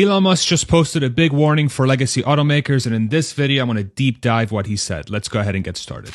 Elon Musk just posted a big warning for legacy automakers, and in this video, I'm going to deep dive what he said. Let's go ahead and get started.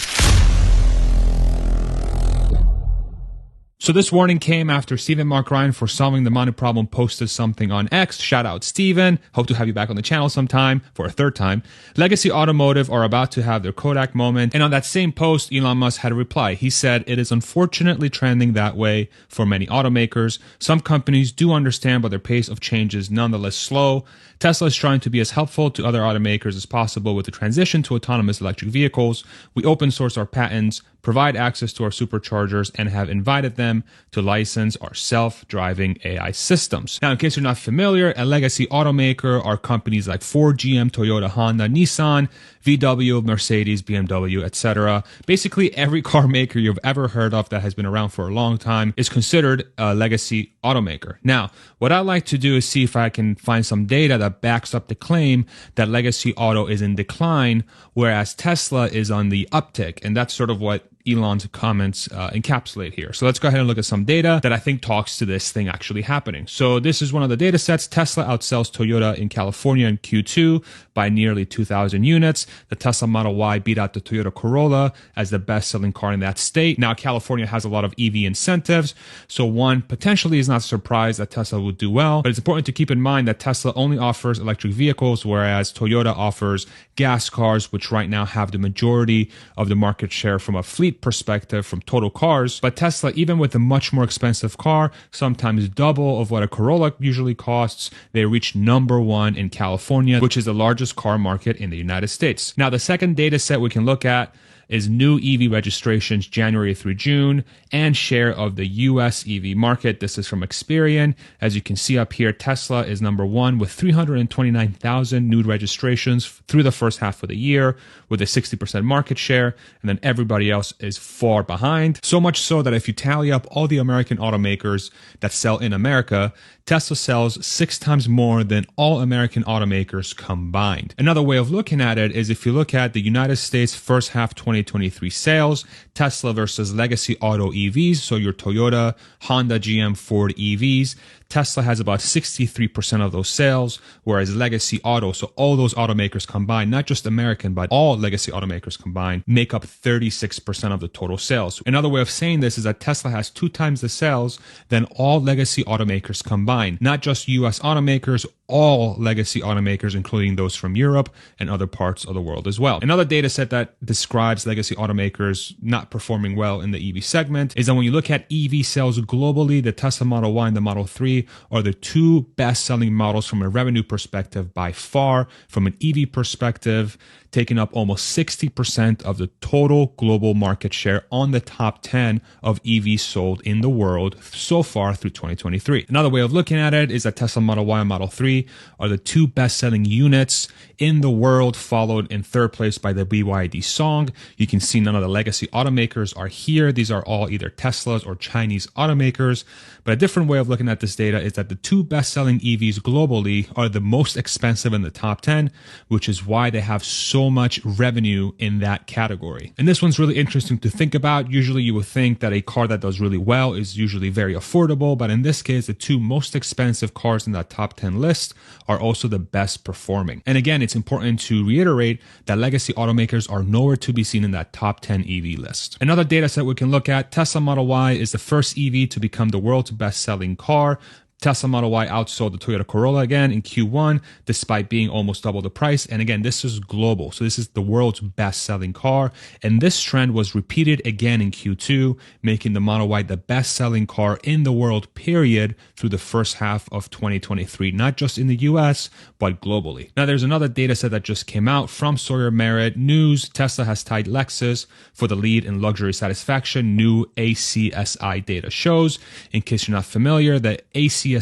So this warning came after Stephen Mark Ryan for solving the money problem posted something on X. Shout out Stephen. Hope to have you back on the channel sometime for a third time. Legacy Automotive are about to have their Kodak moment. And on that same post, Elon Musk had a reply. He said, "It is unfortunately trending that way for many automakers. Some companies do understand, but their pace of change is nonetheless slow. Tesla is trying to be as helpful to other automakers as possible with the transition to autonomous electric vehicles. We open source our patents, provide access to our superchargers, and have invited them to license our self-driving AI systems." Now, in case you're not familiar, a legacy automaker are companies like Ford, GM, Toyota, Honda, Nissan, VW, Mercedes, BMW, etc. Basically, every car maker you've ever heard of that has been around for a long time is considered a legacy automaker. Now, what I like to do is see if I can find some data that backs up the claim that legacy auto is in decline, whereas Tesla is on the uptick. And that's sort of what Elon's comments encapsulate here. So let's go ahead and look at some data that I think talks to this thing actually happening. So this is one of the data sets. Tesla outsells Toyota in California in Q2 by nearly 2,000 units. The Tesla Model Y beat out the Toyota Corolla as the best-selling car in that state. Now, California has a lot of EV incentives, so one potentially is not surprised that Tesla would do well, but it's important to keep in mind that Tesla only offers electric vehicles, whereas Toyota offers gas cars, which right now have the majority of the market share from a fleet perspective from total cars. But Tesla, even with a much more expensive car, sometimes double of what a Corolla usually costs, they reach number one in California, which is the largest car market in the United States. Now, the second data set we can look at is new EV registrations January through June and share of the US EV market. This is from Experian. As you can see up here, Tesla is number one with 329,000 new registrations through the first half of the year with a 60% market share, and then everybody else is far behind. So much so that if you tally up all the American automakers that sell in America, Tesla sells 6 times more than all American automakers combined. Another way of looking at it is if you look at the United States first half 2023 sales, Tesla versus legacy auto EVs, so your Toyota, Honda, GM, Ford EVs, Tesla has about 63% of those sales, whereas legacy auto, so all those automakers combined, not just American, but all legacy automakers combined, make up 36% of the total sales. Another way of saying this is that Tesla has 2 times the sales than all legacy automakers combined, not just US automakers, all legacy automakers, including those from Europe and other parts of the world as well. Another data set that describes legacy automakers not performing well in the EV segment is that when you look at EV sales globally, the Tesla Model Y and the Model 3 are the 2 best-selling models from a revenue perspective by far. From an EV perspective, taking up almost 60% of the total global market share on the top 10 of EVs sold in the world so far through 2023. Another way of looking at it is that Tesla Model Y and Model 3 are the 2 best-selling units in the world, followed in third place by the BYD Song. You can see none of the legacy automakers are here. These are all either Teslas or Chinese automakers. But a different way of looking at this data is that the 2 best-selling EVs globally are the most expensive in the top 10, which is why they have so much revenue in that category. And this one's really interesting to think about. Usually you would think that a car that does really well is usually very affordable, but in this case, the 2 most expensive cars in that top 10 list are also the best performing. And again, it's important to reiterate that legacy automakers are nowhere to be seen in that top 10 EV list. Another data set we can look at, Tesla Model Y is the first EV to become the world's best-selling car. Tesla Model Y outsold the Toyota Corolla again in Q1, despite being almost double the price. And again, this is global. So this is the world's best-selling car. And this trend was repeated again in Q2, making the Model Y the best-selling car in the world, period, through the first half of 2023, not just in the US, but globally. Now, there's another data set that just came out from Sawyer Merritt News. Tesla has tied Lexus for the lead in luxury satisfaction, new ACSI data shows. In case you're not familiar, the ACSI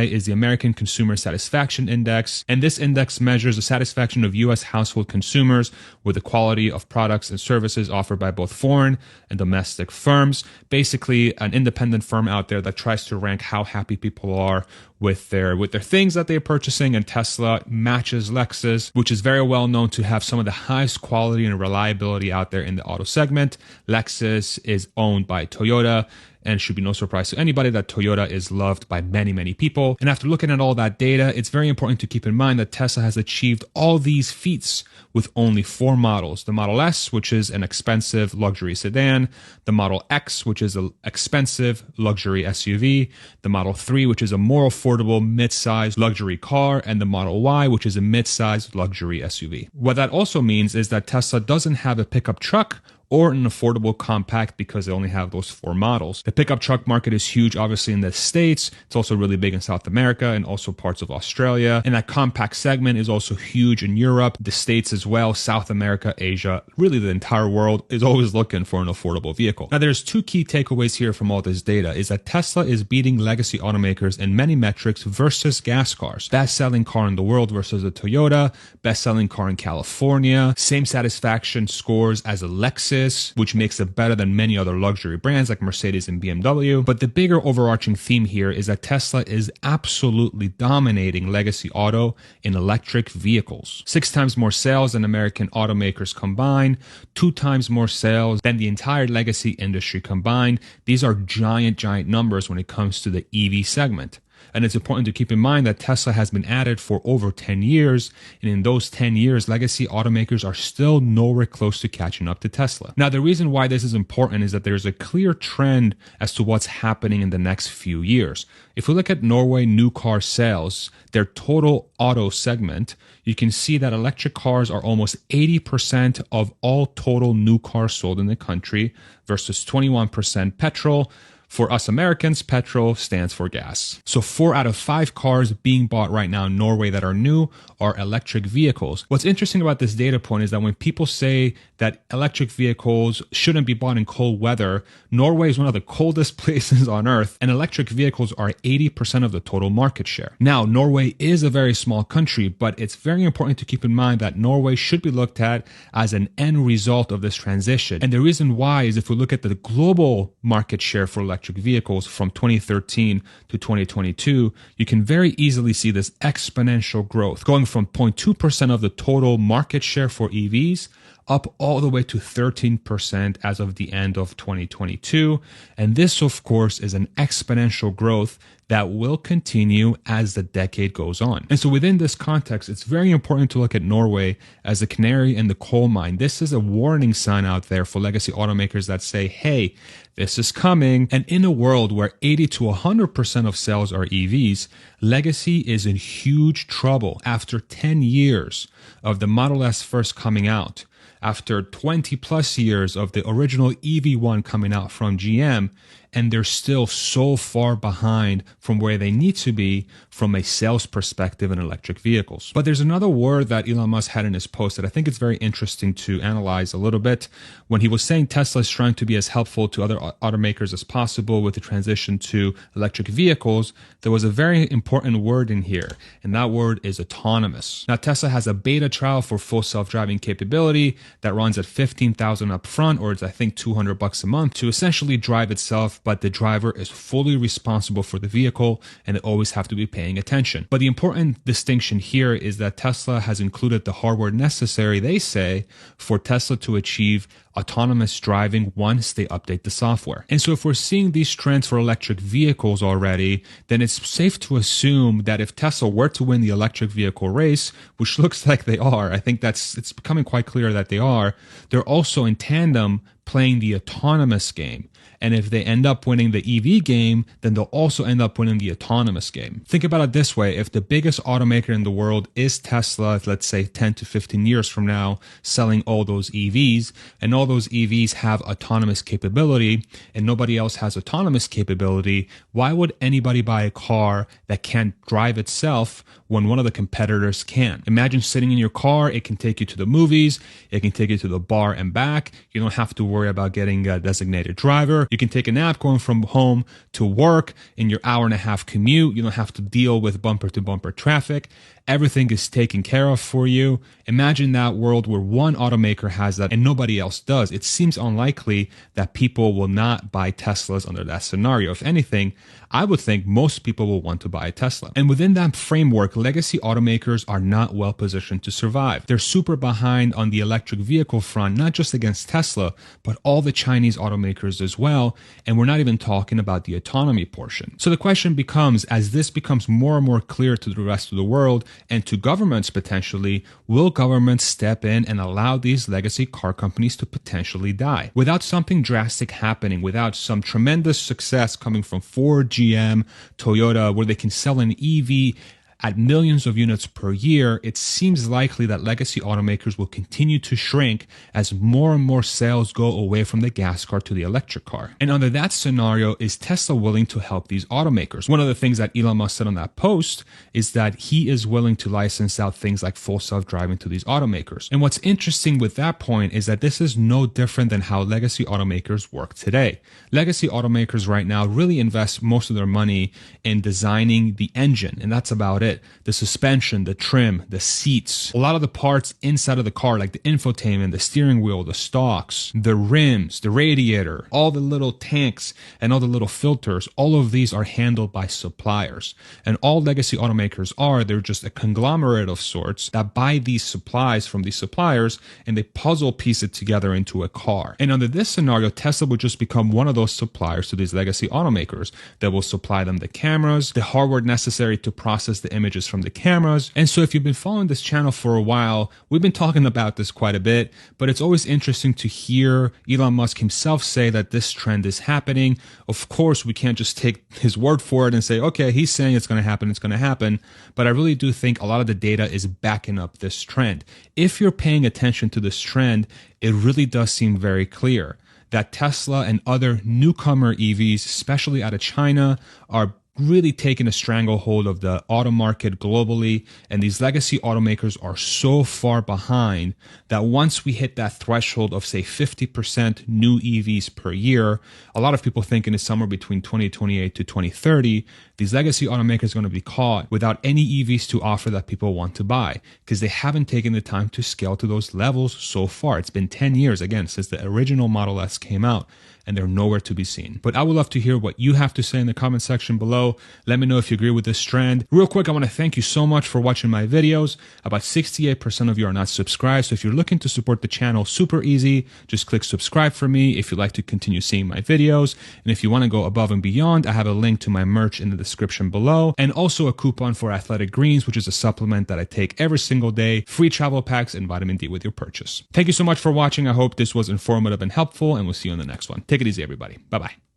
is the American Consumer Satisfaction Index, and this index measures the satisfaction of U.S. household consumers with the quality of products and services offered by both foreign and domestic firms. Basically, an independent firm out there that tries to rank how happy people are with their things that they're purchasing, and Tesla matches Lexus, which is very well known to have some of the highest quality and reliability out there in the auto segment. Lexus is owned by Toyota, and it should be no surprise to anybody that Toyota is loved by many, many people. And after looking at all that data, it's very important to keep in mind that Tesla has achieved all these feats with only 4 models. The Model S, which is an expensive luxury sedan, the Model X, which is an expensive luxury SUV, the Model 3, which is a more affordable mid-sized luxury car, and the Model Y, which is a mid-sized luxury SUV. What that also means is that Tesla doesn't have a pickup truck or an affordable compact because they only have those 4 models. The pickup truck market is huge, obviously, in the States. It's also really big in South America and also parts of Australia. And that compact segment is also huge in Europe, the States as well, South America, Asia, really the entire world is always looking for an affordable vehicle. Now, there's 2 key takeaways here from all this data is that Tesla is beating legacy automakers in many metrics versus gas cars. Best-selling car in the world versus a Toyota, best-selling car in California, same satisfaction scores as a Lexus, which makes it better than many other luxury brands like Mercedes and BMW. But the bigger overarching theme here is that Tesla is absolutely dominating legacy auto in electric vehicles. 6 times more sales than American automakers combined, 2 times more sales than the entire legacy industry combined. These are giant numbers when it comes to the EV segment. And it's important to keep in mind that Tesla has been at it for over 10 years. And in those 10 years, legacy automakers are still nowhere close to catching up to Tesla. Now, the reason why this is important is that there's a clear trend as to what's happening in the next few years. If we look at Norway new car sales, their total auto segment, you can see that electric cars are almost 80% of all total new cars sold in the country versus 21% petrol. For us Americans, petrol stands for gas. So 4 out of 5 cars being bought right now in Norway that are new are electric vehicles. What's interesting about this data point is that when people say that electric vehicles shouldn't be bought in cold weather, Norway is one of the coldest places on earth, and electric vehicles are 80% of the total market share. Now, Norway is a very small country, but it's very important to keep in mind that Norway should be looked at as an end result of this transition. And the reason why is if we look at the global market share for electric vehicles from 2013 to 2022, you can very easily see this exponential growth going from 0.2% of the total market share for EVs up all the way to 13% as of the end of 2022. And this, of course, is an exponential growth that will continue as the decade goes on. And so within this context, it's very important to look at Norway as a canary in the coal mine. This is a warning sign out there for legacy automakers that say, hey, this is coming. And in a world where 80 to 100% of sales are EVs, legacy is in huge trouble after 10 years of the Model S first coming out. After 20 plus years of the original EV1 coming out from GM, and they're still so far behind from where they need to be from a sales perspective in electric vehicles. But there's another word that Elon Musk had in his post that I think it's very interesting to analyze a little bit. When he was saying Tesla is trying to be as helpful to other automakers as possible with the transition to electric vehicles, there was a very important word in here, and that word is autonomous. Now, Tesla has a beta trial for full self-driving capability that runs at $15,000 up front, or it's I think $200 a month to essentially drive itself, but the driver is fully responsible for the vehicle and they always have to be paying attention. But the important distinction here is that Tesla has included the hardware necessary, they say, for Tesla to achieve autonomous driving once they update the software. And so if we're seeing these trends for electric vehicles already, then it's safe to assume that if Tesla were to win the electric vehicle race, which looks like they are, I think it's becoming quite clear that they are, they're also in tandem playing the autonomous game. And if they end up winning the EV game, then they'll also end up winning the autonomous game. Think about it this way. If the biggest automaker in the world is Tesla, let's say 10 to 15 years from now, selling all those EVs, and all those EVs have autonomous capability, and nobody else has autonomous capability, why would anybody buy a car that can't drive itself when one of the competitors can? Imagine sitting in your car. It can take you to the movies. It can take you to the bar and back. You don't have to worry about getting a designated driver. You can take a nap going from home to work in your hour-and-a-half commute. You don't have to deal with bumper-to-bumper traffic. everything is taken care of for you. Imagine that world where one automaker has that and nobody else does. It seems unlikely that people will not buy Teslas under that scenario. If anything, I would think most people will want to buy a Tesla. And within that framework, legacy automakers are not well positioned to survive. They're super behind on the electric vehicle front, not just against Tesla, but all the Chinese automakers as well. And we're not even talking about the autonomy portion. So the question becomes, as this becomes more and more clear to the rest of the world and to governments potentially, will governments step in and allow these legacy car companies to potentially die? Without something drastic happening, without some tremendous success coming from Ford, GM, Toyota, where they can sell an EV at millions of units per year, it seems likely that legacy automakers will continue to shrink as more and more sales go away from the gas car to the electric car. And under that scenario, is Tesla willing to help these automakers? One of the things that Elon Musk said on that post is that he is willing to license out things like full self-driving to these automakers. And what's interesting with that point is that this is no different than how legacy automakers work today. Legacy automakers right now really invest most of their money in designing the engine, and that's about it. The suspension, the trim, the seats, a lot of the parts inside of the car, like the infotainment, the steering wheel, the stalks, the rims, the radiator, all the little tanks and all the little filters, all of these are handled by suppliers. And all legacy automakers they're just a conglomerate of sorts that buy these supplies from these suppliers and they puzzle piece it together into a car. And under this scenario, Tesla would just become one of those suppliers to these legacy automakers that will supply them the cameras, the hardware necessary to process the images from the cameras. And so if you've been following this channel for a while, we've been talking about this quite a bit, but it's always interesting to hear Elon Musk himself say that this trend is happening. Of course, we can't just take his word for it and say, okay, he's saying it's going to happen, it's going to happen. But I really do think a lot of the data is backing up this trend. If you're paying attention to this trend, it really does seem very clear that Tesla and other newcomer EVs, especially out of China, are really taking a stranglehold of the auto market globally. And these legacy automakers are so far behind that once we hit that threshold of, say, 50% new EVs per year, a lot of people thinking it's somewhere between 2028 to 2030, these legacy automakers are going to be caught without any EVs to offer that people want to buy because they haven't taken the time to scale to those levels so far. It's been 10 years, again, since the original Model S came out, and they're nowhere to be seen. But I would love to hear what you have to say in the comment section below. Let me know if you agree with this trend. Real quick, I want to thank you so much for watching my videos. About 68% of you are not subscribed. So if you're looking to support the channel, super easy. Just click subscribe for me if you'd like to continue seeing my videos. And if you want to go above and beyond, I have a link to my merch in the description below, and also a coupon for Athletic Greens, which is a supplement that I take every single day, free travel packs and vitamin D with your purchase. Thank you so much for watching. I hope this was informative and helpful, and we'll see you on the next one. Take it easy, everybody. Bye-bye.